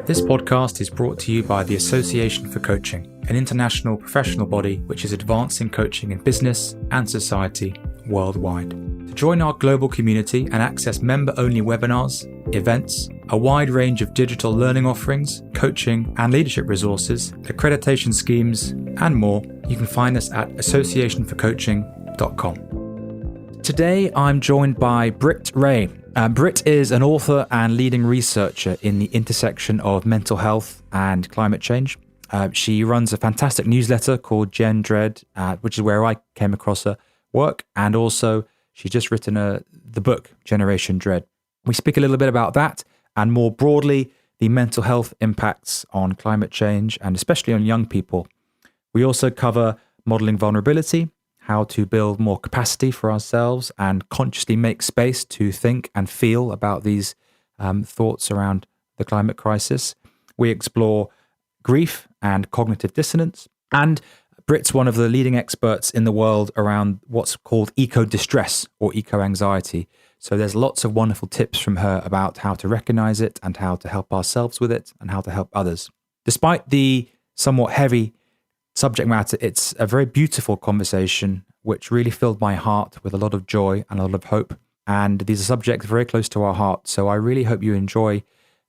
This podcast is brought to you by the Association for Coaching, an international professional body which is advancing coaching in business and society worldwide. To join our global community and access member-only webinars, events, a wide range of digital learning offerings, coaching and leadership resources, accreditation schemes, and more, you can find us at associationforcoaching.com. Today, I'm joined by Britt Wray. Britt is an author and leading researcher in the intersection of mental health and climate change. She runs a fantastic newsletter called Gen Dread, which is where I came across her work. And also, she's just written the book, Generation Dread. We speak a little bit about that and more broadly, the mental health impacts on climate change and especially on young people. We also cover modeling vulnerability, how to build more capacity for ourselves and consciously make space to think and feel about these thoughts around the climate crisis. We explore grief and cognitive dissonance. And Britt's one of the leading experts in the world around what's called eco-distress or eco-anxiety. So there's lots of wonderful tips from her about how to recognize it and how to help ourselves with it and how to help others. Despite the somewhat heavy subject matter, it's a very beautiful conversation which really filled my heart with a lot of joy and a lot of hope. And these are subjects very close to our heart. So I really hope you enjoy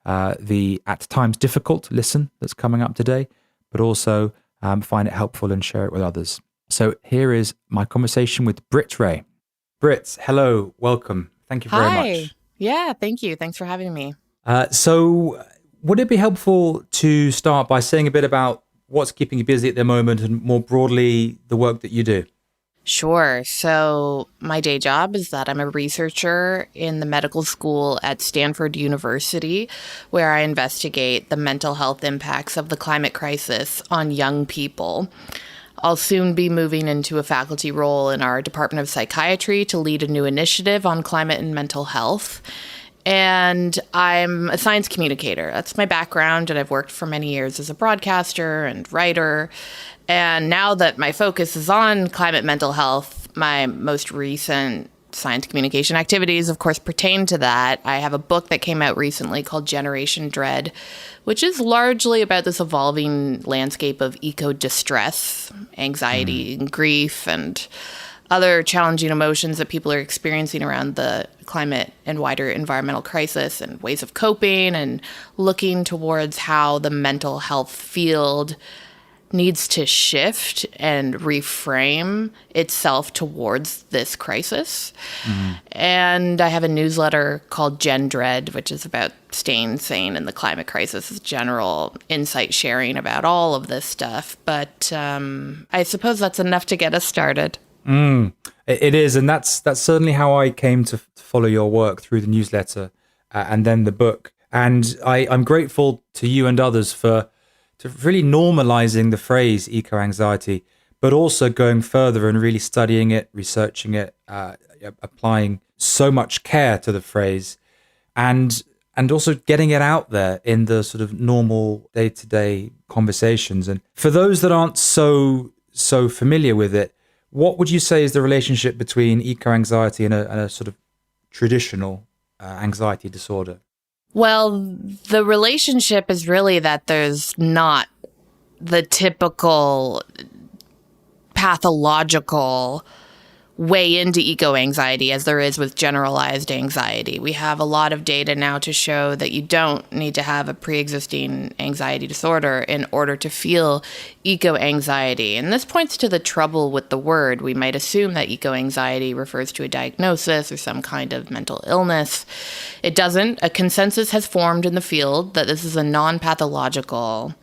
the at times difficult listen that's coming up today, but also find it helpful and share it with others. So here is my conversation with Britt Wray. Britt, hello, welcome. Thank you very much. Yeah, thank you. Thanks for having me. So would it be helpful to start by saying a bit about what's keeping you busy at the moment and more broadly, the work that you do? Sure. So my day job is that I'm a researcher in the medical school at Stanford University, where I investigate the mental health impacts of the climate crisis on young people. I'll soon be moving into a faculty role in our Department of Psychiatry to lead a new initiative on climate and mental health. And I'm a science communicator. That's my background, and I've worked for many years as a broadcaster and writer. And now that my focus is on climate mental health, my most recent science communication activities, of course, pertain to that. I have a book that came out recently called Generation Dread, which is largely about this evolving landscape of eco-distress, anxiety and grief, and other challenging emotions that people are experiencing around the climate and wider environmental crisis and ways of coping and looking towards how the mental health field needs to shift and reframe itself towards this crisis. Mm-hmm. And I have a newsletter called Gen Dread, which is about staying sane in the climate crisis, general insight sharing about all of this stuff. But I suppose that's enough to get us started. It is, and that's certainly how I came to follow your work through the newsletter and then the book. And I'm grateful to you and others for really normalizing the phrase eco-anxiety, but also going further and really studying it, researching it, applying so much care to the phrase, and also getting it out there in the sort of normal day-to-day conversations. And for those that aren't so familiar with it, what would you say is the relationship between eco-anxiety and a sort of traditional anxiety disorder? Well, the relationship is really that there's not the typical pathological way into eco-anxiety as there is with generalized anxiety. We have a lot of data now to show that you don't need to have a pre-existing anxiety disorder in order to feel eco-anxiety. And this points to the trouble with the word. We might assume that eco-anxiety refers to a diagnosis or some kind of mental illness. It doesn't. A consensus has formed in the field that this is a non-pathological,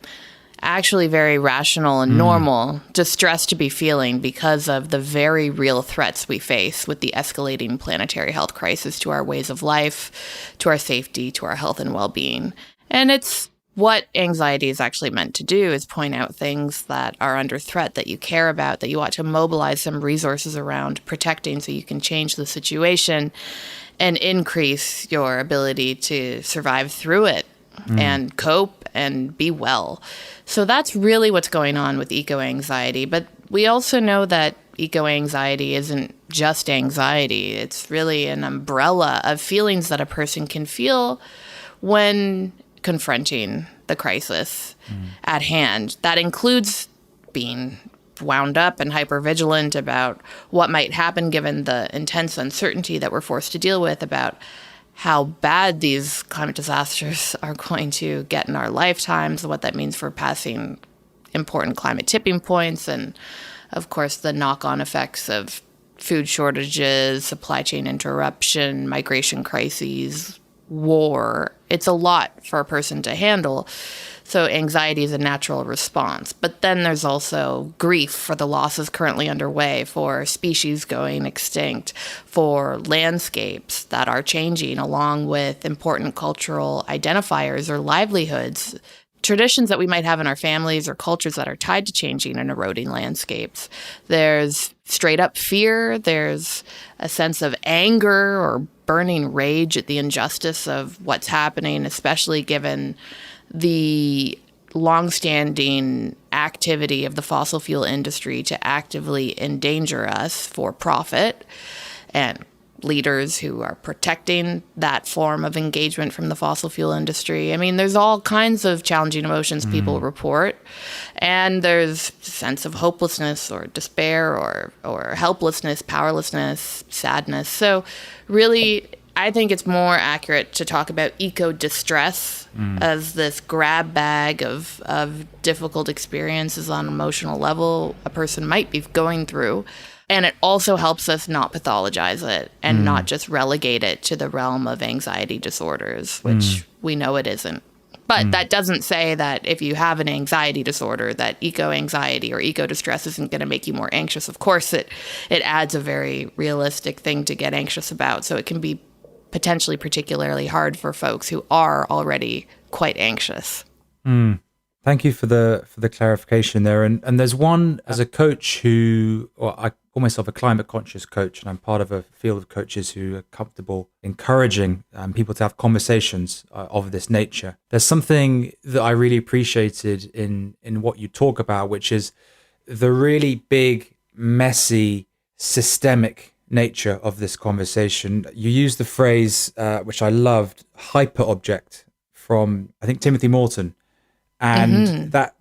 actually very rational and normal distress to be feeling because of the very real threats we face with the escalating planetary health crisis to our ways of life, to our safety, to our health and well-being. And it's what anxiety is actually meant to do, is point out things that are under threat that you care about, that you ought to mobilize some resources around protecting so you can change the situation and increase your ability to survive through it and cope and be well. So that's really what's going on with eco-anxiety. But we also know that eco-anxiety isn't just anxiety. It's really an umbrella of feelings that a person can feel when confronting the crisis at hand. That includes being wound up and hypervigilant about what might happen given the intense uncertainty that we're forced to deal with about how bad these climate disasters are going to get in our lifetimes, what that means for passing important climate tipping points, and of course the knock-on effects of food shortages, supply chain interruption, migration crises, war. It's a lot for a person to handle. So anxiety is a natural response. But then there's also grief for the losses currently underway, for species going extinct, for landscapes that are changing, along with important cultural identifiers or livelihoods, traditions that we might have in our families or cultures that are tied to changing and eroding landscapes. There's straight up fear. There's a sense of anger or burning rage at the injustice of what's happening, especially given the longstanding activity of the fossil fuel industry to actively endanger us for profit, and leaders who are protecting that form of engagement from the fossil fuel industry. I mean, there's all kinds of challenging emotions people report, and there's a sense of hopelessness or despair or helplessness, powerlessness, sadness. So really, I think it's more accurate to talk about eco-distress as this grab bag of difficult experiences on an emotional level a person might be going through. And it also helps us not pathologize it and not just relegate it to the realm of anxiety disorders, which we know it isn't. But that doesn't say that if you have an anxiety disorder, that eco-anxiety or eco-distress isn't going to make you more anxious. Of course, it adds a very realistic thing to get anxious about. So it can be potentially particularly hard for folks who are already quite anxious. Thank you for the clarification there. And there's one, as a coach who, or I call myself a climate conscious coach, and I'm part of a field of coaches who are comfortable encouraging people to have conversations of this nature. There's something that I really appreciated in what you talk about, which is the really big, messy, systemic nature of this conversation. You used the phrase, which I loved, hyper object, from, I think, Timothy Morton. And that,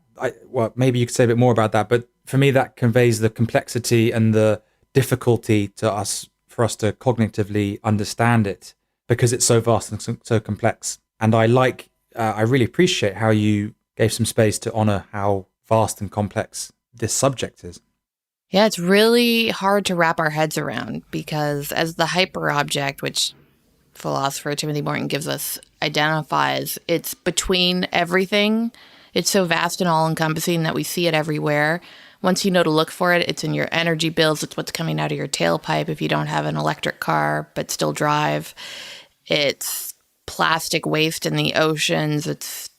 well, maybe you could say a bit more about that, but for me, that conveys the complexity and the difficulty for us to cognitively understand it, because it's so vast and so complex. And I really appreciate how you gave some space to honor how vast and complex this subject is. Yeah, it's really hard to wrap our heads around, because as the hyper object, which philosopher Timothy Morton gives us, identifies, it's between everything. It's so vast and all-encompassing that we see it everywhere. Once you know to look for it, it's in your energy bills. It's what's coming out of your tailpipe if you don't have an electric car but still drive. It's plastic waste in the oceans. It's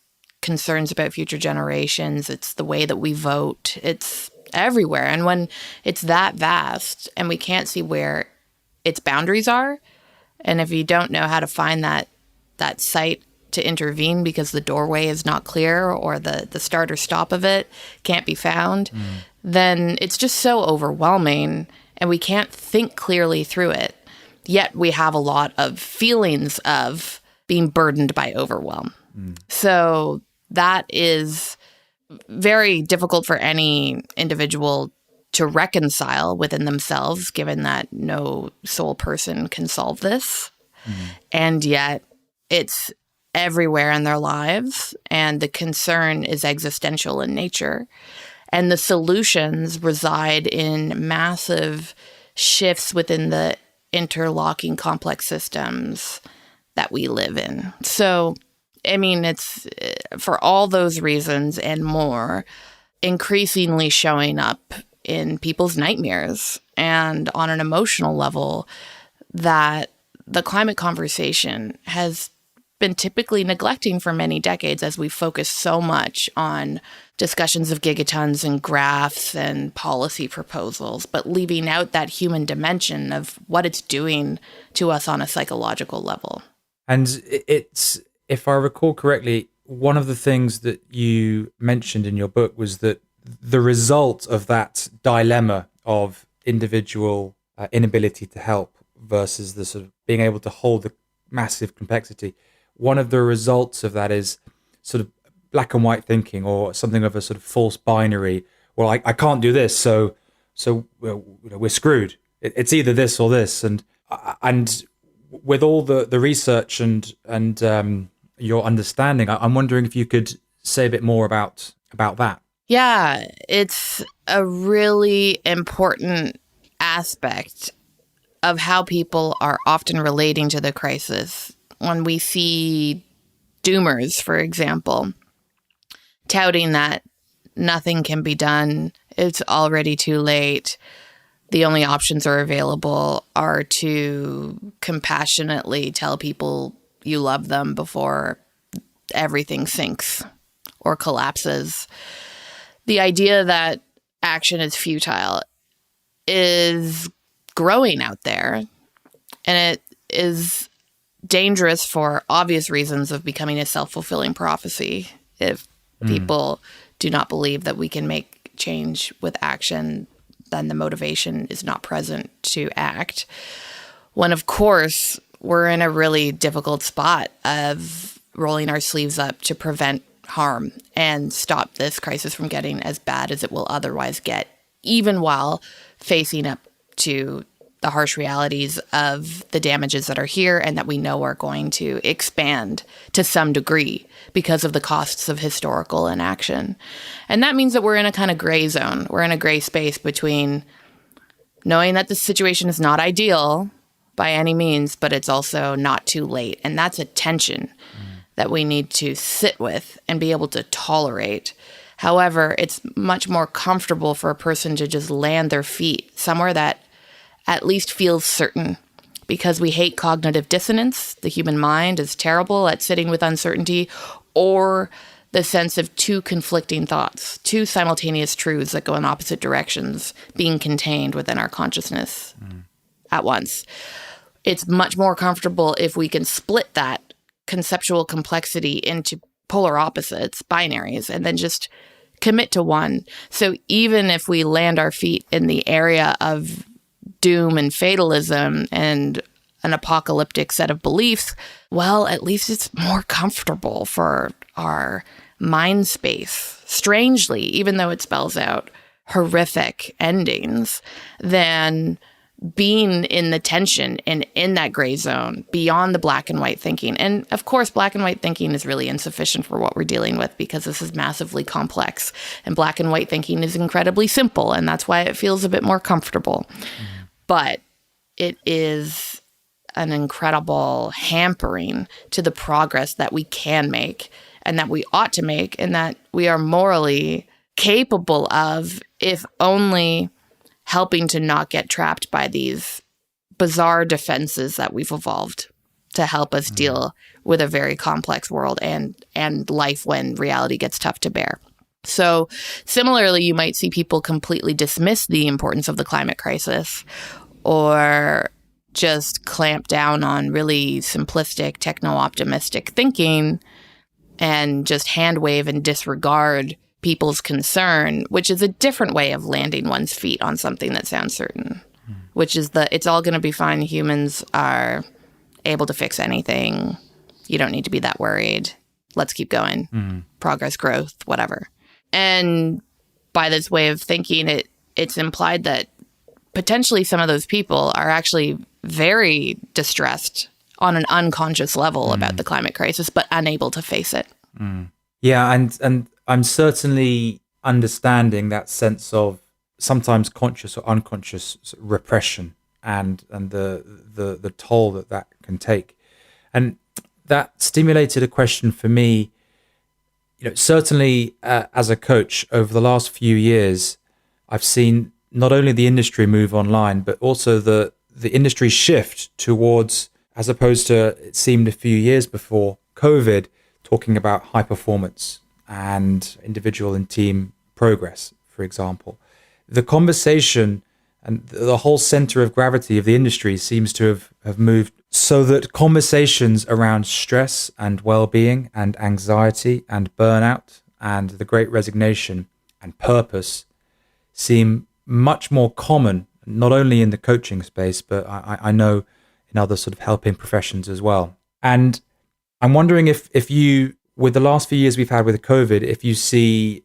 concerns about future generations. It's the way that we vote. It's everywhere. And when it's that vast and we can't see where its boundaries are, and if you don't know how to find that site to intervene because the doorway is not clear or the start or stop of it can't be found, then it's just so overwhelming and we can't think clearly through it. Yet we have a lot of feelings of being burdened by overwhelm. So that is very difficult for any individual to reconcile within themselves, given that no sole person can solve this. And yet it's everywhere in their lives, and the concern is existential in nature. And the solutions reside in massive shifts within the interlocking complex systems that we live in. So, I mean, it's for all those reasons and more, increasingly showing up in people's nightmares and on an emotional level, that the climate conversation has been typically neglecting for many decades, as we focus so much on discussions of gigatons and graphs and policy proposals, but leaving out that human dimension of what it's doing to us on a psychological level. And it's, if I recall correctly, one of the things that you mentioned in your book was that the result of that dilemma of individual inability to help versus the sort of being able to hold the massive complexity, one of the results of that is sort of black and white thinking or something of a sort of false binary. Well, I can't do this, so we're screwed. It's either this or this, and with all the research and your understanding, I'm wondering if you could say a bit more about that. Yeah, it's a really important aspect of how people are often relating to the crisis. When we see doomers, for example, touting that nothing can be done, it's already too late, the only options are available are to compassionately tell people you love them before everything sinks or collapses. The idea that action is futile is growing out there, and it is dangerous for obvious reasons of becoming a self-fulfilling prophecy. If people do not believe that we can make change with action, then the motivation is not present to act. When, of course, we're in a really difficult spot of rolling our sleeves up to prevent harm and stop this crisis from getting as bad as it will otherwise get, even while facing up to the harsh realities of the damages that are here and that we know are going to expand to some degree because of the costs of historical inaction. And that means that we're in a kind of gray zone. We're in a gray space between knowing that the situation is not ideal by any means, but it's also not too late. And that's a tension that we need to sit with and be able to tolerate. However, it's much more comfortable for a person to just land their feet somewhere that at least feels certain, because we hate cognitive dissonance. The human mind is terrible at sitting with uncertainty, or the sense of two conflicting thoughts, two simultaneous truths that go in opposite directions being contained within our consciousness at once. It's much more comfortable if we can split that conceptual complexity into polar opposites, binaries, and then just commit to one. So even if we land our feet in the area of doom and fatalism and an apocalyptic set of beliefs, well, at least it's more comfortable for our mind space, strangely, even though it spells out horrific endings, than being in the tension and in that gray zone beyond the black and white thinking. And of course, black and white thinking is really insufficient for what we're dealing with because this is massively complex, and black and white thinking is incredibly simple, and that's why it feels a bit more comfortable. But it is an incredible hampering to the progress that we can make and that we ought to make and that we are morally capable of, if only helping to not get trapped by these bizarre defenses that we've evolved to help us deal with a very complex world and life when reality gets tough to bear. So similarly, you might see people completely dismiss the importance of the climate crisis or just clamp down on really simplistic, techno-optimistic thinking and just hand wave and disregard people's concern, which is a different way of landing one's feet on something that sounds certain, which is it's all going to be fine. Humans are able to fix anything. You don't need to be that worried. Let's keep going. Progress, growth, whatever. And by this way of thinking, it's implied that potentially some of those people are actually very distressed on an unconscious level about the climate crisis, but unable to face it. Yeah, and I'm certainly understanding that sense of sometimes conscious or unconscious repression and the toll that can take. And that stimulated a question for me. Certainly as a coach over the last few years, I've seen not only the industry move online, but also the industry shift towards, as opposed to it seemed a few years before COVID, talking about high performance and individual and team progress, for example. The conversation and the whole center of gravity of the industry seems to have moved so that conversations around stress and well-being and anxiety and burnout and the great resignation and purpose seem much more common, not only in the coaching space, but I know in other sort of helping professions as well. And I'm wondering if you with the last few years we've had with COVID, if you see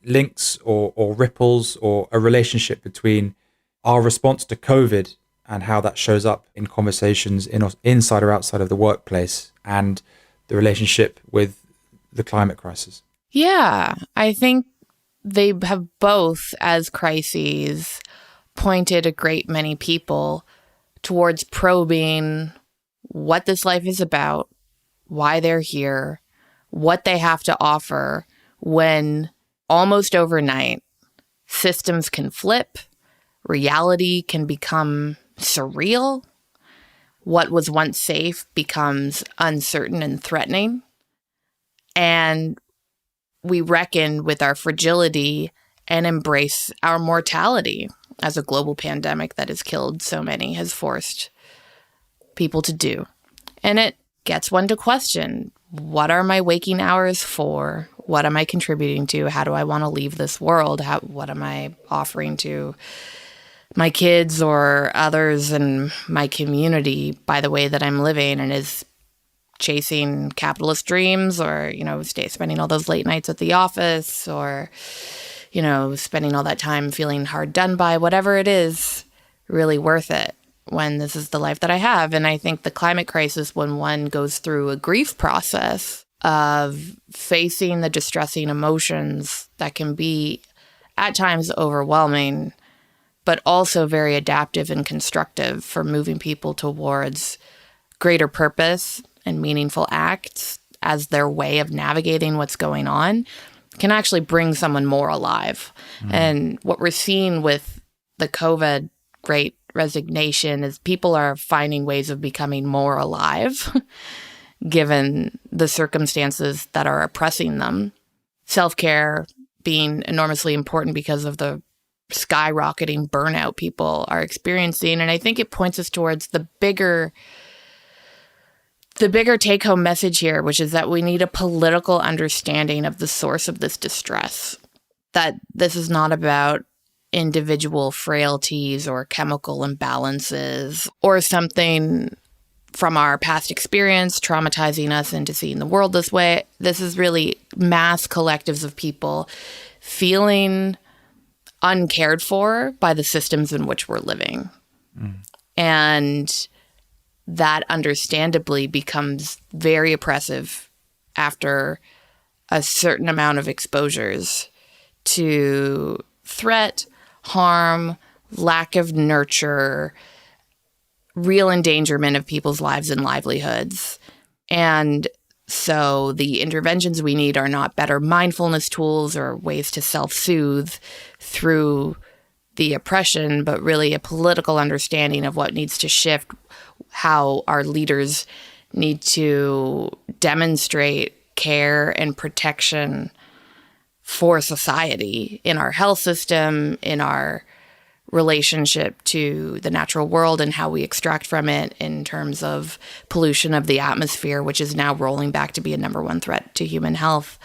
links or ripples or a relationship between our response to COVID and how that shows up in conversations inside or outside of the workplace and the relationship with the climate crisis. Yeah, I think they have both, as crises, pointed a great many people towards probing what this life is about, why they're here, what they have to offer when almost overnight systems can flip, reality can become surreal, what was once safe becomes uncertain and threatening, and we reckon with our fragility and embrace our mortality, as a global pandemic that has killed so many has forced people to do. And it gets one to question, what are my waking hours for? What am I contributing to? How do I want to leave this world? What am I offering to my kids or others in my community by the way that I'm living? And is chasing capitalist dreams, or, spending all those late nights at the office, or, spending all that time feeling hard done by, whatever it is, really worth it when this is the life that I have? And I think the climate crisis, when one goes through a grief process of facing the distressing emotions that can be at times overwhelming, but also very adaptive and constructive for moving people towards greater purpose and meaningful acts as their way of navigating what's going on, can actually bring someone more alive. And what we're seeing with the COVID Great Resignation is people are finding ways of becoming more alive given the circumstances that are oppressing them. Self-care being enormously important because of the skyrocketing burnout people are experiencing. And I think it points us towards the bigger take-home message here, which is that we need a political understanding of the source of this distress, that this is not about individual frailties or chemical imbalances or something from our past experience traumatizing us into seeing the world this way. This is really mass collectives of people feeling uncared for by the systems in which we're living. And that understandably becomes very oppressive after a certain amount of exposures to threat, harm, lack of nurture, real endangerment of people's lives and livelihoods. And so the interventions we need are not better mindfulness tools or ways to self-soothe through the oppression, but really a political understanding of what needs to shift, how our leaders need to demonstrate care and protection for society in our health system, in our relationship to the natural world and how we extract from it in terms of pollution of the atmosphere, which is now rolling back to be a number one threat to human health.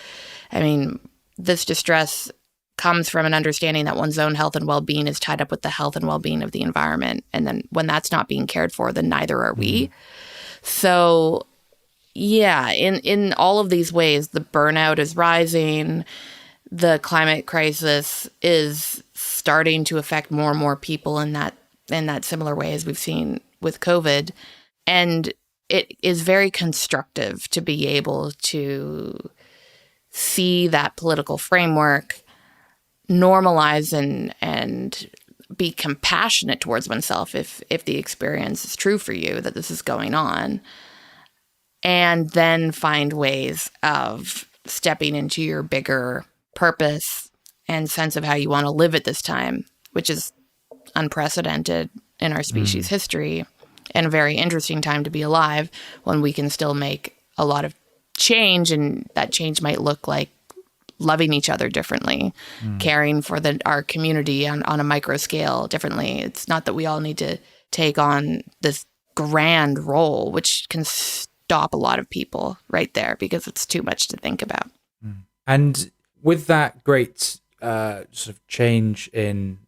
I mean, this distress comes from an understanding that one's own health and well-being is tied up with the health and well-being of the environment. And then when that's not being cared for, then neither are we. So yeah, in all of these ways, the burnout is rising. The climate crisis is starting to affect more and more people in that similar way as we've seen with COVID. And it is very constructive to be able to see that political framework normalize and be compassionate towards oneself if the experience is true for you, that this is going on, and then find ways of stepping into your bigger purpose and sense of how you want to live at this time, which is unprecedented in our species history and a very interesting time to be alive when we can still make a lot of change, and that change might look like loving each other differently, caring for our community on a micro scale differently. It's not that we all need to take on this grand role, which can stop a lot of people right there because it's too much to think about. And with that great sort of change in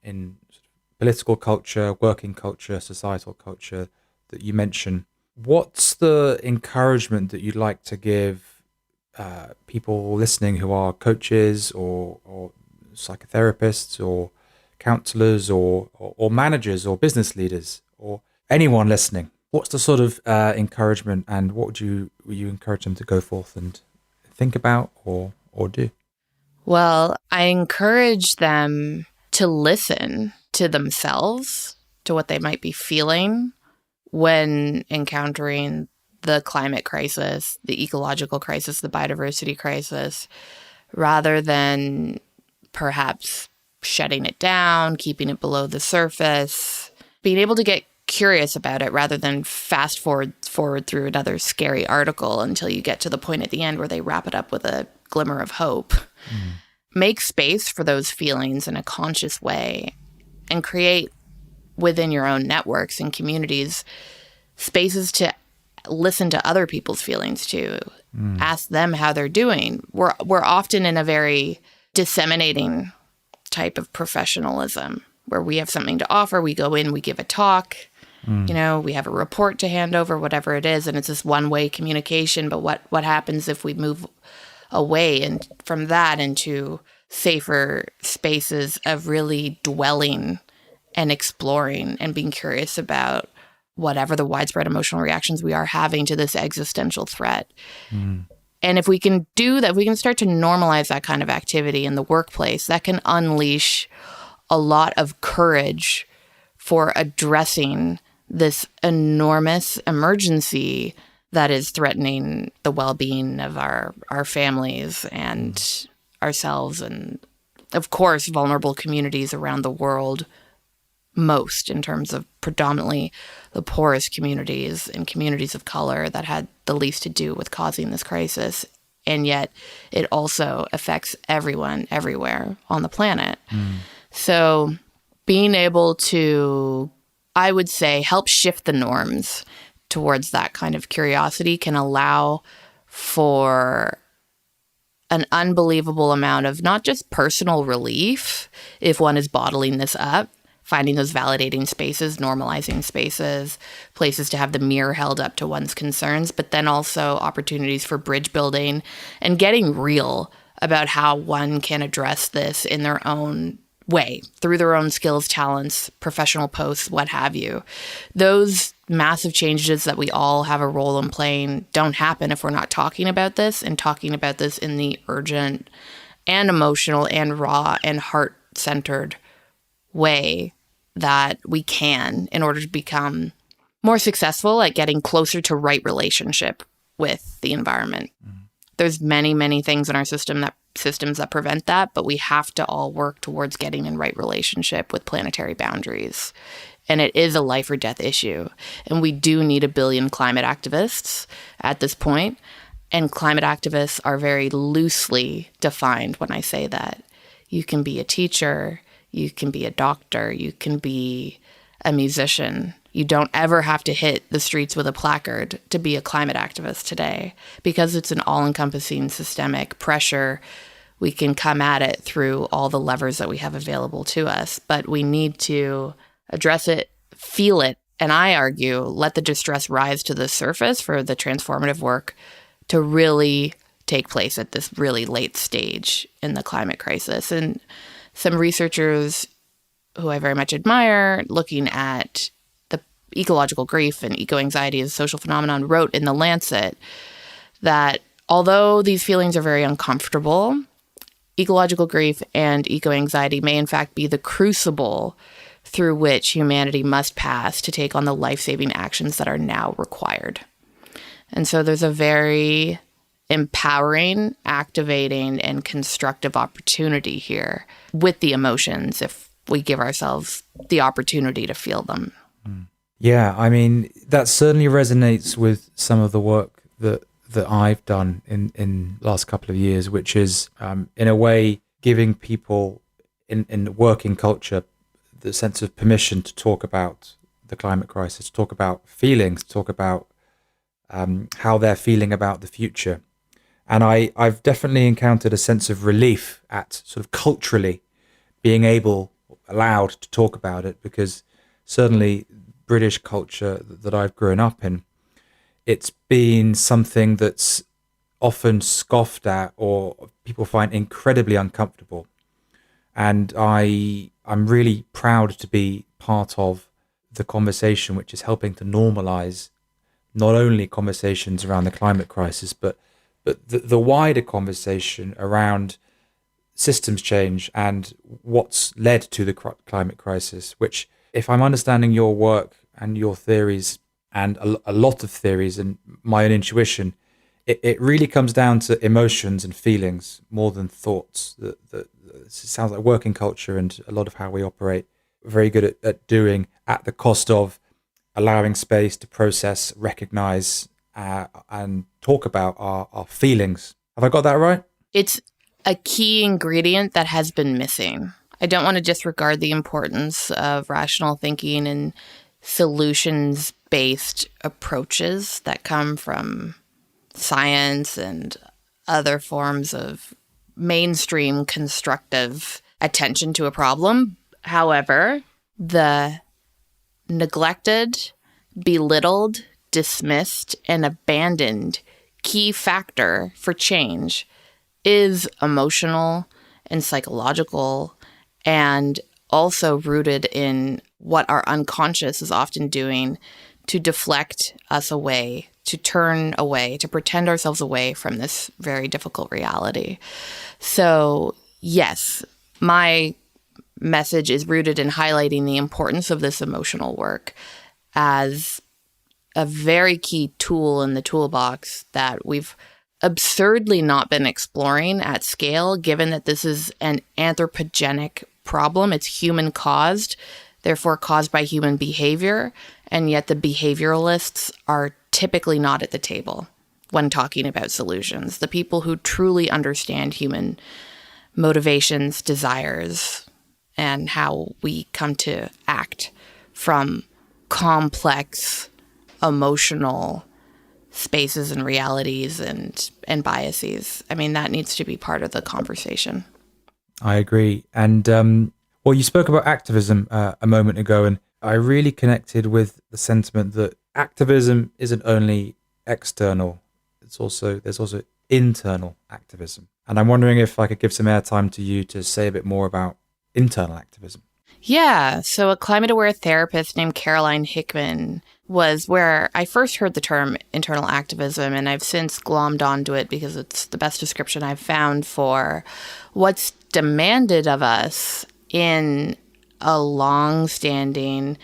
political culture, working culture, societal culture that you mentioned, what's the encouragement that you'd like to give people listening who are coaches or psychotherapists or counselors or managers or business leaders or anyone listening, what's the sort of encouragement, and what would you encourage them to go forth and think about or do? Well, I encourage them to listen to themselves, to what they might be feeling when encountering the climate crisis, the ecological crisis, the biodiversity crisis, rather than perhaps shutting it down, keeping it below the surface, being able to get curious about it rather than fast forward through another scary article until you get to the point at the end where they wrap it up with a glimmer of hope. Make space for those feelings in a conscious way and create within your own networks and communities spaces to listen to other people's feelings too. Ask them how they're doing. We're often in a very disseminating type of professionalism where we have something to offer, we go in, we give a talk, we have a report to hand over, whatever it is, and it's this one-way communication. But what happens if we move away and from that into safer spaces of really dwelling and exploring and being curious about whatever the widespread emotional reactions we are having to this existential threat? And if we can do that, if we can start to normalize that kind of activity in the workplace, that can unleash a lot of courage for addressing this enormous emergency that is threatening the well-being of our families and ourselves, and of course vulnerable communities around the world, most in terms of predominantly the poorest communities and communities of color that had the least to do with causing this crisis. And yet it also affects everyone everywhere on the planet. So being able to, I would say, help shift the norms towards that kind of curiosity can allow for an unbelievable amount of not just personal relief if one is bottling this up, finding those validating spaces, normalizing spaces, places to have the mirror held up to one's concerns, but then also opportunities for bridge building and getting real about how one can address this in their own way, through their own skills, talents, professional posts, what have you. Those massive changes that we all have a role in playing don't happen if we're not talking about this, and talking about this in the urgent and emotional and raw and heart-centered way that we can, in order to become more successful at getting closer to right relationship with the environment. There's many, many things in our systems that prevent that, but we have to all work towards getting in right relationship with planetary boundaries. And it is a life or death issue. And we do need 1 billion climate activists at this point. And climate activists are very loosely defined when I say that. You can be a teacher, you can be a doctor, you can be a musician. You don't ever have to hit the streets with a placard to be a climate activist today, because it's an all-encompassing systemic pressure. We can come at it through all the levers that we have available to us, but we need to address it, feel it, and I argue, let the distress rise to the surface for the transformative work to really take place at this really late stage in the climate crisis. And some researchers who I very much admire, looking at the ecological grief and eco-anxiety as a social phenomenon, wrote in The Lancet that although these feelings are very uncomfortable, ecological grief and eco-anxiety may in fact be the crucible through which humanity must pass to take on the life-saving actions that are now required. And so there's a very empowering, activating, and constructive opportunity here with the emotions if we give ourselves the opportunity to feel them. Yeah, I mean, that certainly resonates with some of the work that I've done in the last couple of years, which is, in a way, giving people in working culture the sense of permission to talk about the climate crisis, to talk about feelings, to talk about how they're feeling about the future. And I've definitely encountered a sense of relief at sort of culturally being allowed to talk about it, because certainly British culture that I've grown up in, it's been something that's often scoffed at or people find incredibly uncomfortable. And I'm really proud to be part of the conversation, which is helping to normalize not only conversations around the climate crisis, but the wider conversation around systems change and what's led to the climate crisis, which, if I'm understanding your work and your theories and a lot of theories and my own intuition, it really comes down to emotions and feelings more than thoughts. It sounds like working culture and a lot of how we operate, we're very good at doing at the cost of allowing space to process, recognize, and talk about our feelings. Have I got that right? It's a key ingredient that has been missing. I don't want to disregard the importance of rational thinking and solutions-based approaches that come from science and other forms of mainstream constructive attention to a problem. However, the neglected, belittled, dismissed, and abandoned key factor for change is emotional and psychological, and also rooted in what our unconscious is often doing to deflect us away, to turn away, to pretend ourselves away from this very difficult reality. So, yes, my message is rooted in highlighting the importance of this emotional work as a very key tool in the toolbox that we've absurdly not been exploring at scale, given that this is an anthropogenic problem. It's human caused, therefore caused by human behavior, and yet the behavioralists are typically not at the table when talking about solutions. The people who truly understand human motivations, desires, and how we come to act from complex emotional spaces and realities and biases. I mean, that needs to be part of the conversation. I agree. And well, you spoke about activism a moment ago, and I really connected with the sentiment that activism isn't only external, there's also internal activism. And I'm wondering if I could give some airtime to you to say a bit more about internal activism. Yeah, so a climate-aware therapist named Caroline Hickman was where I first heard the term internal activism, and I've since glommed onto it because it's the best description I've found for what's demanded of us in a long-standing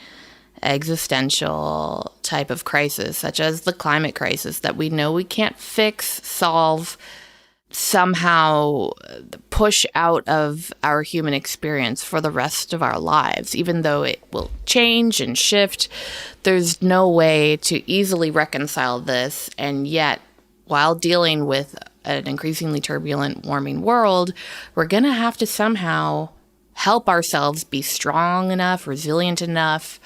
existential type of crisis, such as the climate crisis that we know we can't fix, solve, somehow push out of our human experience for the rest of our lives. Even though it will change and shift, there's no way to easily reconcile this. And yet, while dealing with an increasingly turbulent, warming world, we're going to have to somehow help ourselves be strong enough, resilient enough,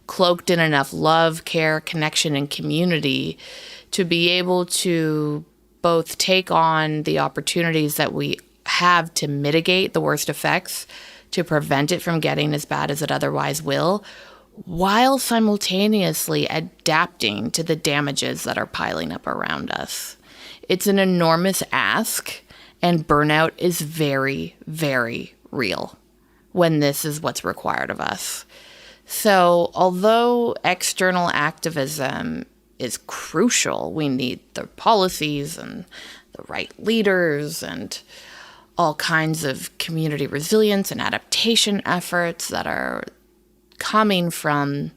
cloaked in enough love, care, connection, and community to be able to both take on the opportunities that we have to mitigate the worst effects, to prevent it from getting as bad as it otherwise will, while simultaneously adapting to the damages that are piling up around us. It's an enormous ask, and burnout is very, very real when this is what's required of us. So, although external activism is crucial, we need the policies and the right leaders and all kinds of community resilience and adaptation efforts that are coming from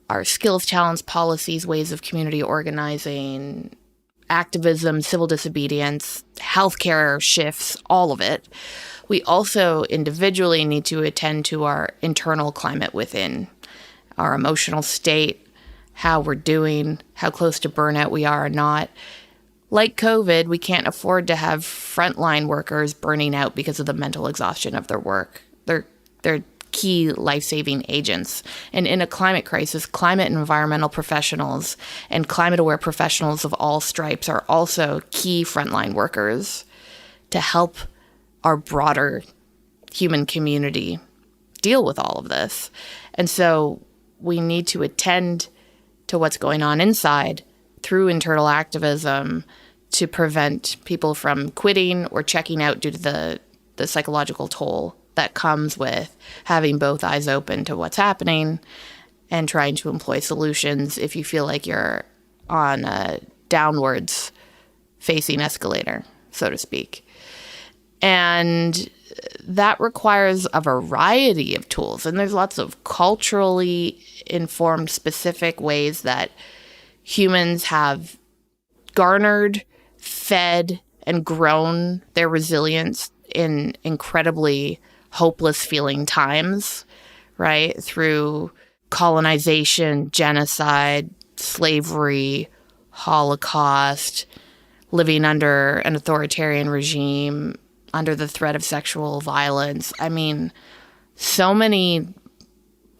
our skills, talents, policies, ways of community organizing, activism, civil disobedience, healthcare shifts, all of it. We also individually need to attend to our internal climate within, our emotional state, how we're doing, how close to burnout we are or not. Like COVID, we can't afford to have frontline workers burning out because of the mental exhaustion of their work. They're key life-saving agents. And in a climate crisis, climate and environmental professionals and climate-aware professionals of all stripes are also key frontline workers to help our broader human community deal with all of this. And so we need to attend to what's going on inside through internal activism to prevent people from quitting or checking out due to the psychological toll that comes with having both eyes open to what's happening and trying to employ solutions if you feel like you're on a downwards facing escalator, so to speak. And that requires a variety of tools. And there's lots of culturally informed specific ways that humans have garnered, fed, and grown their resilience in incredibly hopeless feeling times, right? Through colonization, genocide, slavery, Holocaust, living under an authoritarian regime, under the threat of sexual violence. I mean, so many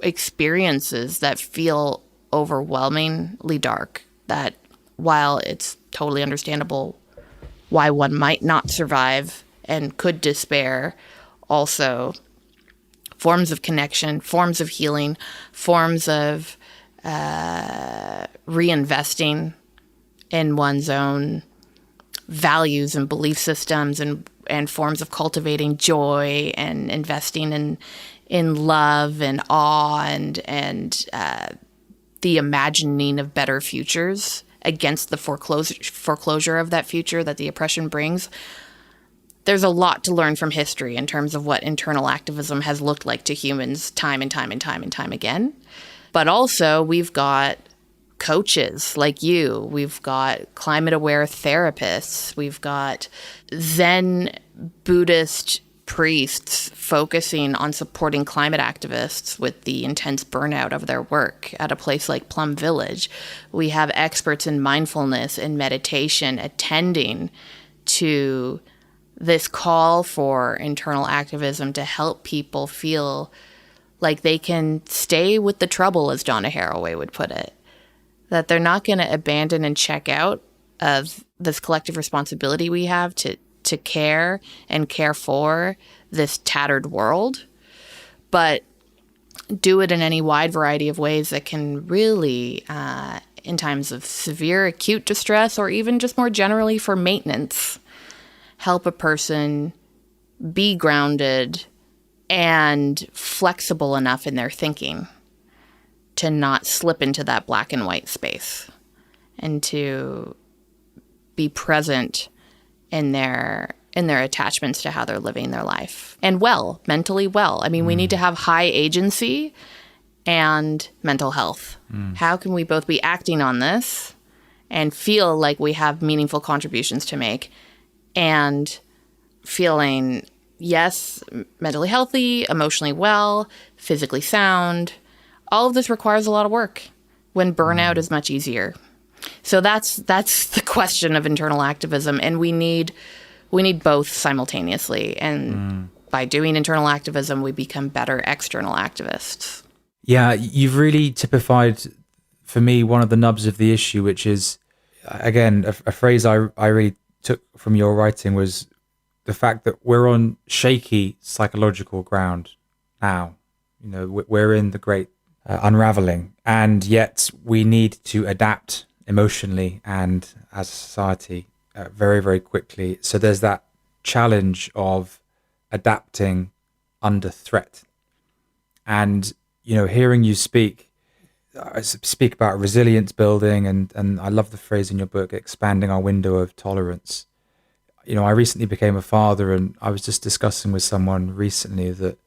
experiences that feel overwhelmingly dark that while it's totally understandable why one might not survive and could despair, also forms of connection, forms of healing, forms of reinvesting in one's own values and belief systems and forms of cultivating joy and investing in love and awe and the imagining of better futures against the foreclosure of that future that the oppression brings. There's a lot to learn from history in terms of what internal activism has looked like to humans time and time and time and time again. But also, we've got coaches like you. We've got climate-aware therapists. We've got Zen Buddhist priests focusing on supporting climate activists with the intense burnout of their work at a place like Plum Village. We have experts in mindfulness and meditation attending to this call for internal activism to help people feel like they can stay with the trouble, as Donna Haraway would put it. That they're not going to abandon and check out of this collective responsibility we have to care and care for this tattered world, but do it in any wide variety of ways that can really, in times of severe acute distress or even just more generally for maintenance, help a person be grounded and flexible enough in their thinking to not slip into that black and white space and to be present in their attachments to how they're living their life and mentally well. I mean, we need to have high agency and mental health. How can we both be acting on this and feel like we have meaningful contributions to make and feeling, yes, mentally healthy, emotionally well, physically sound? All of this requires a lot of work when burnout is much easier. So that's the question of internal activism, and we need both simultaneously. And by doing internal activism, we become better external activists. Yeah, you've really typified for me one of the nubs of the issue, which is, again, a phrase I really took from your writing was the fact that we're on shaky psychological ground now. You know, we're in the great unraveling, and yet we need to adapt emotionally and as a society very, very quickly. So there's that challenge of adapting under threat. And, you know, hearing you speak about resilience building, and I love the phrase in your book, expanding our window of tolerance. You know, I recently became a father, and I was just discussing with someone recently that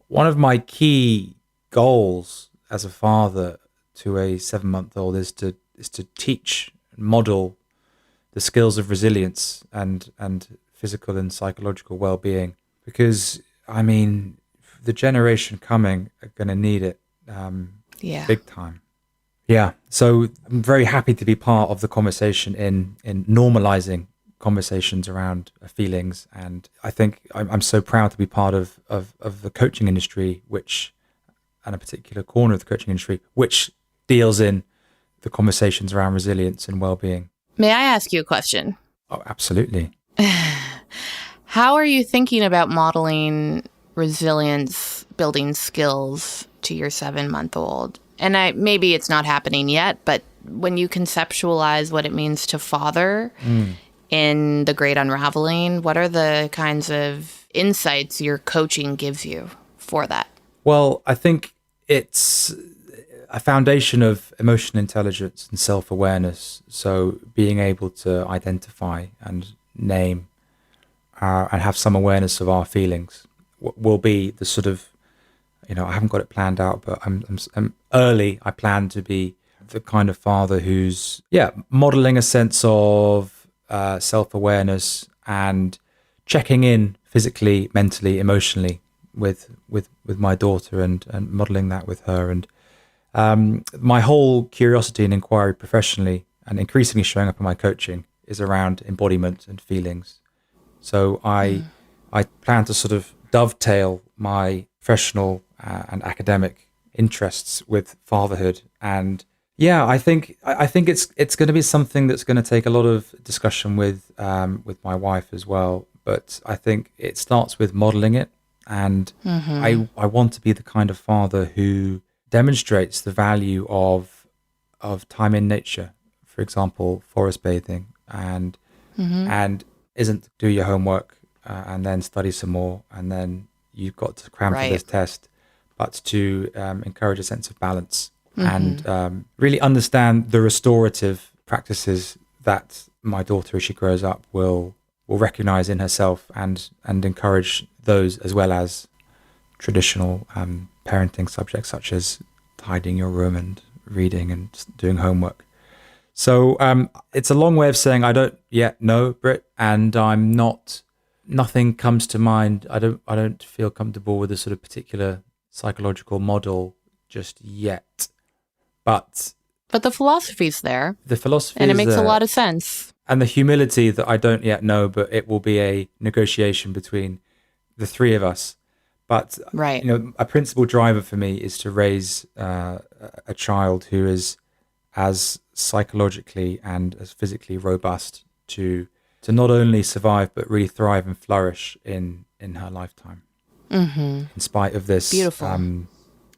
one of my key goals as a father to a 7-month-old is to teach and model the skills of resilience and physical and psychological well-being, because I mean the generation coming are going to need it big time. Yeah, so I'm very happy to be part of the conversation in normalizing conversations around feelings, and I think I'm so proud to be part of the coaching industry, and a particular corner of the coaching industry which deals in the conversations around resilience and well-being. May I ask you a question? Oh, absolutely. How are you thinking about modeling resilience building skills to your 7-month-old? And maybe it's not happening yet, but when you conceptualize what it means to father in the Great Unraveling? What are the kinds of insights your coaching gives you for that? Well, I think it's a foundation of emotional intelligence and self-awareness. So being able to identify and name and have some awareness of our feelings will be the sort of, I haven't got it planned out, but I'm early. I plan to be the kind of father who's, modeling a sense of self-awareness and checking in physically, mentally, emotionally with my daughter and modeling that with her. And my whole curiosity and inquiry professionally and increasingly showing up in my coaching is around embodiment and feelings. So I plan to sort of dovetail my professional and academic interests with fatherhood. And I think it's going to be something that's going to take a lot of discussion with my wife as well. But I think it starts with modeling it. And I want to be the kind of father who demonstrates the value of time in nature, for example, forest bathing, and isn't do your homework and then study some more and then you've got to cram for this test, but to encourage a sense of balance and really understand the restorative practices that my daughter, as she grows up, will recognize in herself and encourage those, as well as traditional parenting subjects such as tidying your room and reading and doing homework. So it's a long way of saying I don't yet know, Britt, and nothing comes to mind. I don't feel comfortable with a sort of particular psychological model just yet. But the philosophy's there. The philosophy and it is makes there. A lot of sense. And the humility that I don't yet know, but it will be a negotiation between the three of us. But a principal driver for me is to raise a child who is as psychologically and as physically robust to not only survive but really thrive and flourish in her lifetime, in spite of this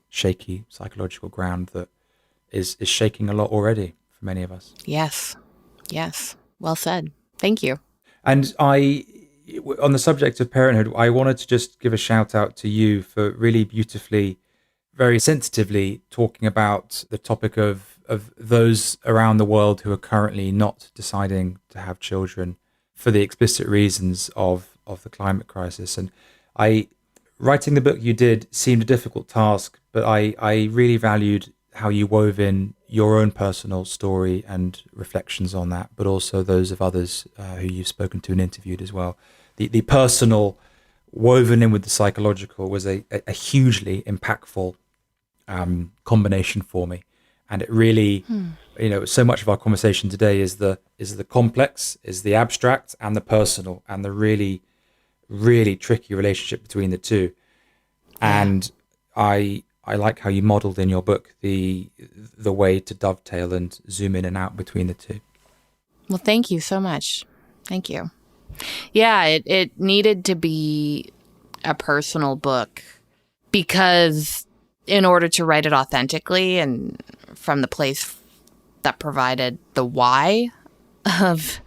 shaky psychological ground that is shaking a lot already for many of us. Yes. Well said. Thank you. And on the subject of parenthood, I wanted to just give a shout out to you for really beautifully, very sensitively talking about the topic of those around the world who are currently not deciding to have children for the explicit reasons of the climate crisis. And writing the book you did seemed a difficult task, but I really valued how you wove in your own personal story and reflections on that, but also those of others who you've spoken to and interviewed as well. The personal woven in with the psychological was a hugely impactful combination for me. And it really, so much of our conversation today is the complex, is the abstract and the personal, and the really, really tricky relationship between the two. And I like how you modeled in your book the way to dovetail and zoom in and out between the two. Well, thank you so much. Thank you. Yeah, it needed to be a personal book because in order to write it authentically and from the place that provided the why of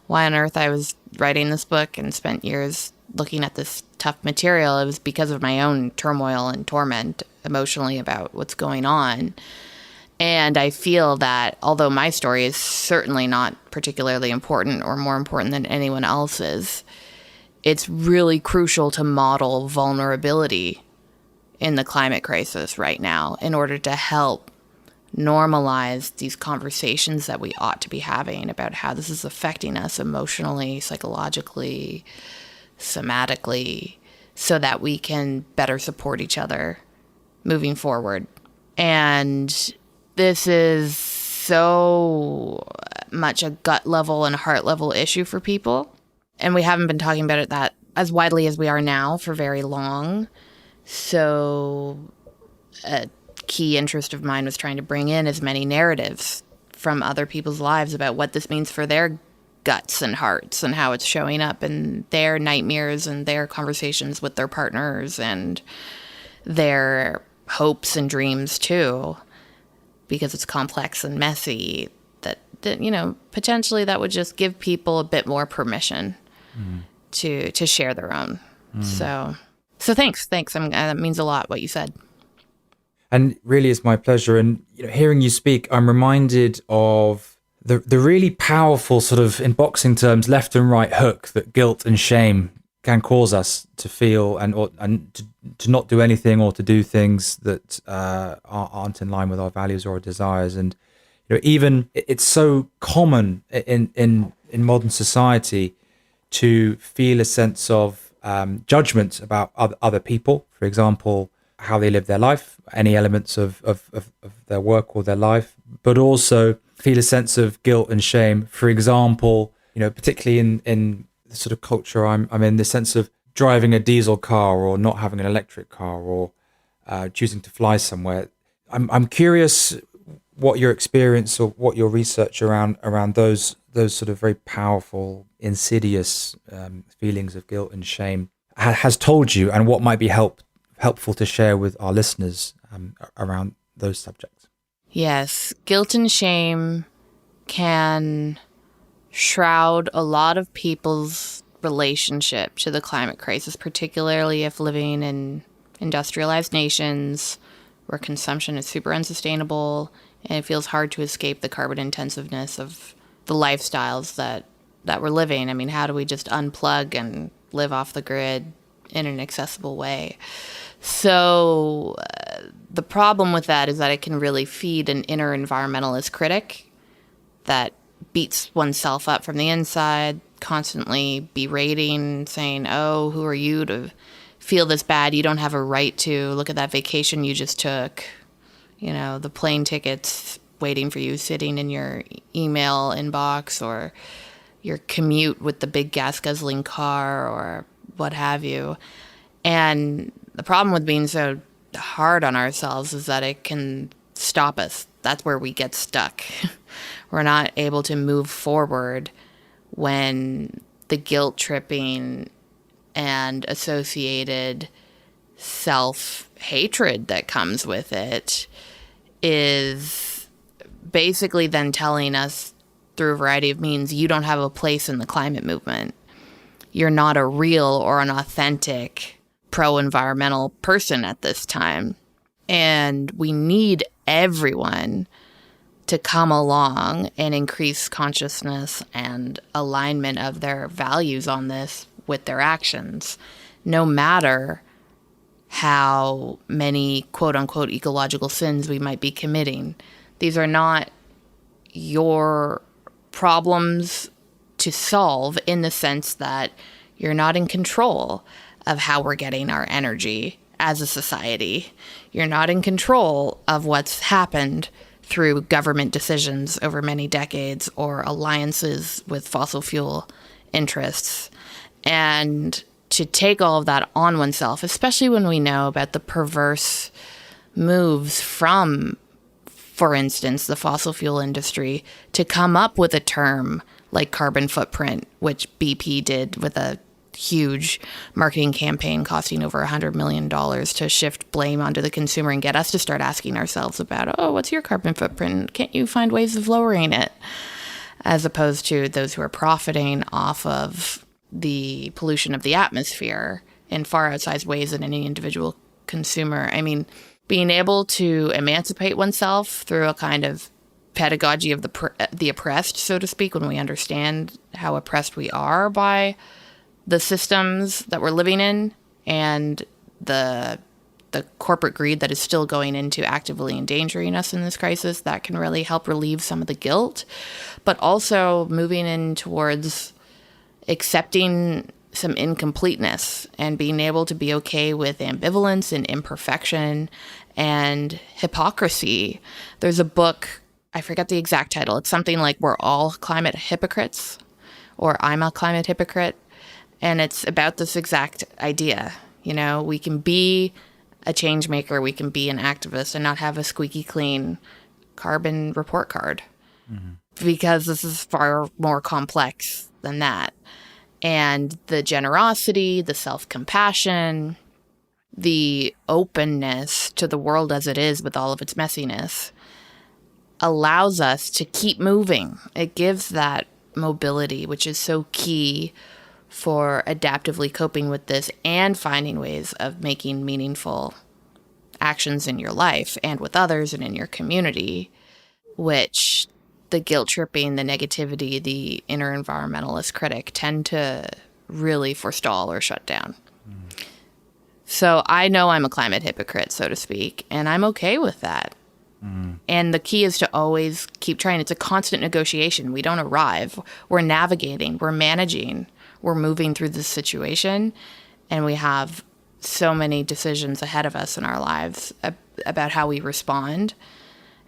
why on earth I was writing this book and spent years looking at this tough material, it was because of my own turmoil and torment emotionally about what's going on. And I feel that although my story is certainly not particularly important or more important than anyone else's, it's really crucial to model vulnerability in the climate crisis right now in order to help normalize these conversations that we ought to be having about how this is affecting us emotionally, psychologically, somatically, so that we can better support each other moving forward. And this is so much a gut level and heart level issue for people. And we haven't been talking about it that as widely as we are now for very long. So a key interest of mine was trying to bring in as many narratives from other people's lives about what this means for their guts and hearts and how it's showing up in their nightmares and their conversations with their partners and their hopes and dreams too, because it's complex and messy, that potentially that would just give people a bit more permission to share their own. So thanks. That means a lot what you said. And really, it's my pleasure. And hearing you speak, I'm reminded of the really powerful sort of, in boxing terms, left and right hook that guilt and shame can cause us to feel and to not do anything or to do things that aren't in line with our values or our desires. And even it's so common in modern society to feel a sense of judgment about other people. For example, how they live their life, any elements of their work or their life, but also feel a sense of guilt and shame. For example, particularly in the sort of culture I'm in, the sense of driving a diesel car or not having an electric car or choosing to fly somewhere. I'm curious what your experience or what your research around those sort of very powerful, insidious feelings of guilt and shame has told you, and what might be helpful to share with our listeners around those subjects. Yes, guilt and shame can shroud a lot of people's relationship to the climate crisis, particularly if living in industrialized nations where consumption is super unsustainable and it feels hard to escape the carbon intensiveness of the lifestyles that we're living. I mean, how do we just unplug and live off the grid in an accessible way? So the problem with that is that it can really feed an inner environmentalist critic that beats oneself up from the inside, constantly berating, saying, oh, who are you to feel this bad? You don't have a right to. Look at that vacation you just took. The plane tickets waiting for you sitting in your email inbox, or your commute with the big gas guzzling car, or what have you. And the problem with being so hard on ourselves is that it can stop us. That's where we get stuck. We're not able to move forward when the guilt tripping and associated self-hatred that comes with it is basically then telling us through a variety of means, you don't have a place in the climate movement. You're not a real or an authentic pro-environmental person at this time. And we need everyone to come along and increase consciousness and alignment of their values on this with their actions, no matter how many quote-unquote ecological sins we might be committing. These are not your problems to solve, in the sense that you're not in control of how we're getting our energy as a society. You're not in control of what's happened through government decisions over many decades or alliances with fossil fuel interests. And to take all of that on oneself, especially when we know about the perverse moves from, for instance, the fossil fuel industry to come up with a term like carbon footprint, which BP did with a huge marketing campaign costing over $100 million to shift blame onto the consumer and get us to start asking ourselves about, oh, what's your carbon footprint? Can't you find ways of lowering it? As opposed to those who are profiting off of the pollution of the atmosphere in far outsized ways than any individual consumer. I mean, being able to emancipate oneself through a kind of pedagogy of the oppressed, so to speak, when we understand how oppressed we are by the systems that we're living in and the corporate greed that is still going into actively endangering us in this crisis, that can really help relieve some of the guilt, but also moving in towards accepting some incompleteness and being able to be okay with ambivalence and imperfection and hypocrisy. There's a book, I forget the exact title. It's something like We're All Climate Hypocrites, or I'm a Climate Hypocrite. And it's about this exact idea. We can be a change maker, we can be an activist and not have a squeaky clean carbon report card. Mm-hmm. Because this is far more complex than that. And the generosity, the self-compassion, the openness to the world as it is with all of its messiness allows us to keep moving. It gives that mobility, which is so key for adaptively coping with this and finding ways of making meaningful actions in your life and with others and in your community, which the guilt tripping, the negativity, the inner environmentalist critic tend to really forestall or shut down. So I know I'm a climate hypocrite, so to speak, and I'm okay with that. And the key is to always keep trying. It's a constant negotiation. We don't arrive. We're navigating. We're managing. We're moving through this situation. And we have so many decisions ahead of us in our lives about how we respond.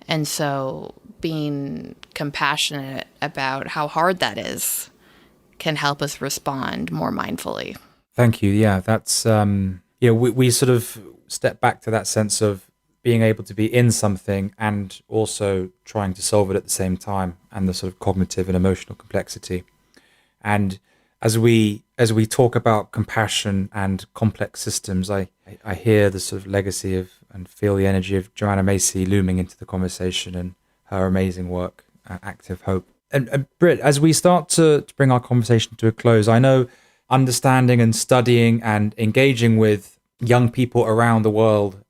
And so being compassionate about how hard that is can help us respond more mindfully. Thank you. Yeah, that's, we sort of step back to that sense of being able to be in something and also trying to solve it at the same time, and the sort of cognitive and emotional complexity. And as we talk about compassion and complex systems, I hear the sort of legacy of and feel the energy of Joanna Macy looming into the conversation and her amazing work at Active Hope. And Britt, as we start to bring our conversation to a close, I know understanding and studying and engaging with young people around the world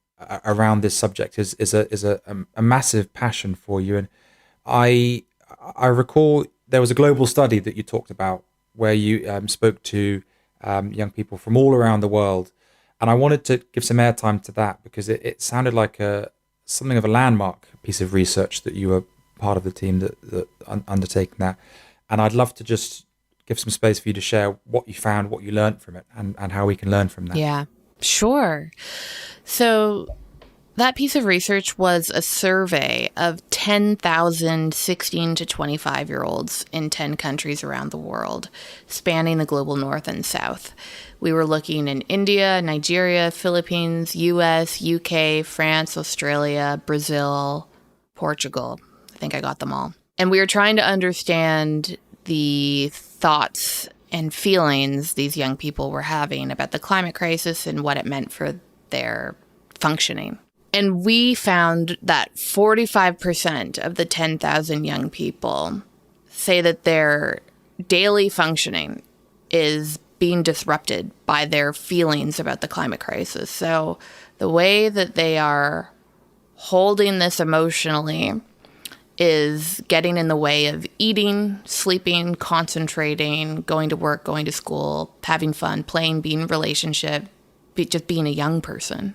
around this subject is a massive passion for you. And I recall there was a global study that you talked about where you spoke to young people from all around the world. And I wanted to give some airtime to that because it sounded like something of a landmark piece of research that you were part of the team that undertaking that. And I'd love to just give some space for you to share what you found, what you learned from it, and how we can learn from that. Yeah, sure. So that piece of research was a survey of 10,000 16 to 25-year-olds in 10 countries around the world, spanning the global north and south. We were looking in India, Nigeria, Philippines, US, UK, France, Australia, Brazil, Portugal. I think I got them all. And we were trying to understand the thoughts and feelings these young people were having about the climate crisis and what it meant for their functioning. And we found that 45% of the 10,000 young people say that their daily functioning is being disrupted by their feelings about the climate crisis. So the way that they are holding this emotionally is getting in the way of eating, sleeping, concentrating, going to work, going to school, having fun, playing, being in a relationship, just being a young person.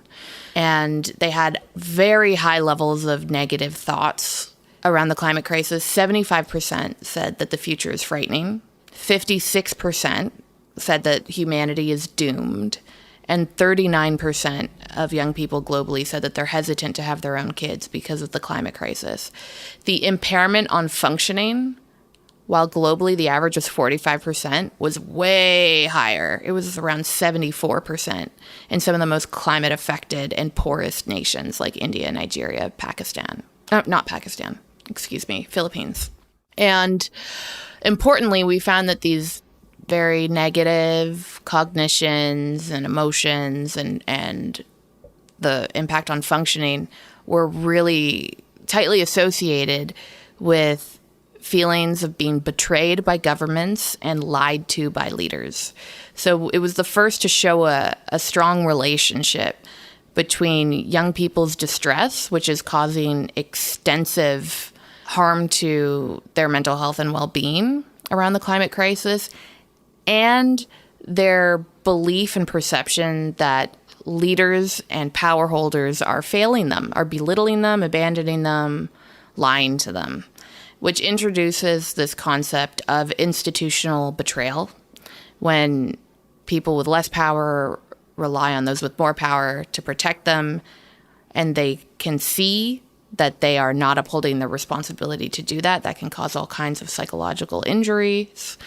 And they had very high levels of negative thoughts around the climate crisis. 75% said that the future is frightening. 56% said that humanity is doomed. And 39% of young people globally said that they're hesitant to have their own kids because of the climate crisis. The impairment on functioning, while globally the average was 45%, was way higher. It was around 74% in some of the most climate affected and poorest nations like India, Nigeria, Philippines. And importantly, we found that these very negative cognitions and emotions and the impact on functioning were really tightly associated with feelings of being betrayed by governments and lied to by leaders. So it was the first to show a strong relationship between young people's distress, which is causing extensive harm to their mental health and well-being around the climate crisis, and their belief and perception that leaders and power holders are failing them, are belittling them, abandoning them, lying to them, which introduces this concept of institutional betrayal when people with less power rely on those with more power to protect them, and they can see that they are not upholding their responsibility to do that. That can cause all kinds of psychological injuries.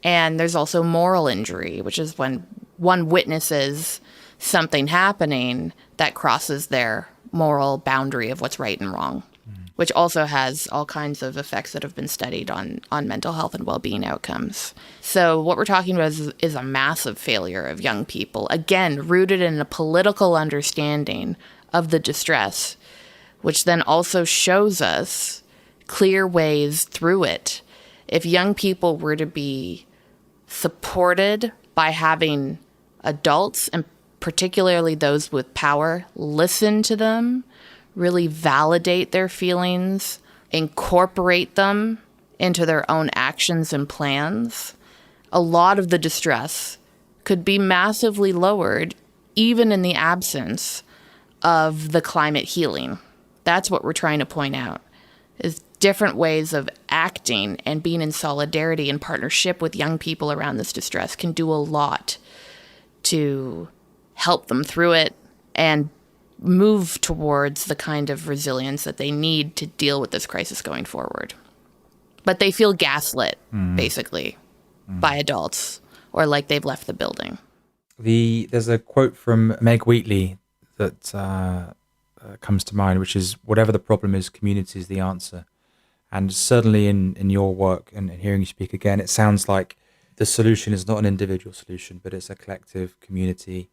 And there's also moral injury, which is when one witnesses something happening that crosses their moral boundary of what's right and wrong, which also has all kinds of effects that have been studied on mental health and well-being outcomes. So what we're talking about is a massive failure of young people, again, rooted in a political understanding of the distress, which then also shows us clear ways through it. If young people were to be supported by having adults, and particularly those with power, listen to them, really validate their feelings, incorporate them into their own actions and plans, a lot of the distress could be massively lowered, even in the absence of the climate healing. That's what we're trying to point out, is different ways of acting and being in solidarity and partnership with young people around this distress can do a lot to help them through it and move towards the kind of resilience that they need to deal with this crisis going forward. But they feel gaslit, basically, by adults, or like they've left the building. There's a quote from Meg Wheatley that comes to mind, which is, whatever the problem is, community is the answer. And certainly in your work and hearing you speak again, it sounds like the solution is not an individual solution, but it's a collective community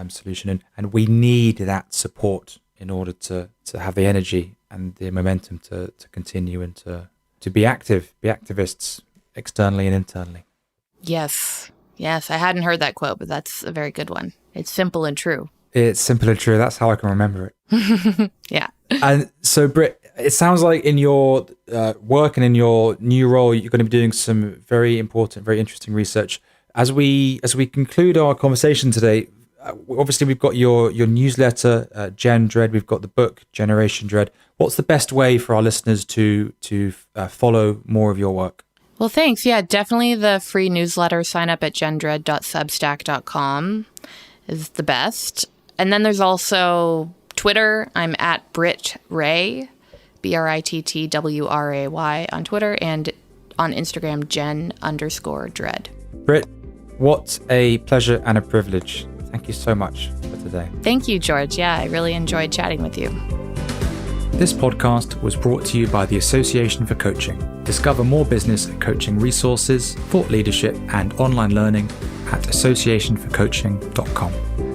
solution. And we need that support in order to have the energy and the momentum to continue and to be active, be activists externally and internally. Yes. I hadn't heard that quote, but that's a very good one. It's simple and true. It's simple and true. That's how I can remember it. Yeah. And so, Britt, it sounds like in your work and in your new role, you're going to be doing some very important, very interesting research. As we conclude our conversation today, obviously we've got your newsletter, Gen Dread. We've got the book, Generation Dread. What's the best way for our listeners to follow more of your work? Well, thanks. Yeah, definitely the free newsletter. Sign up at gendread.substack.com is the best. And then there's also Twitter. I'm at Britt Wray, BRITTWRAY on Twitter, and on Instagram, Gen_Dread. Britt, what a pleasure and a privilege. Thank you so much for today. Thank you, George. Yeah, I really enjoyed chatting with you. This podcast was brought to you by the Association for Coaching. Discover more business and coaching resources, thought leadership, and online learning at associationforcoaching.com.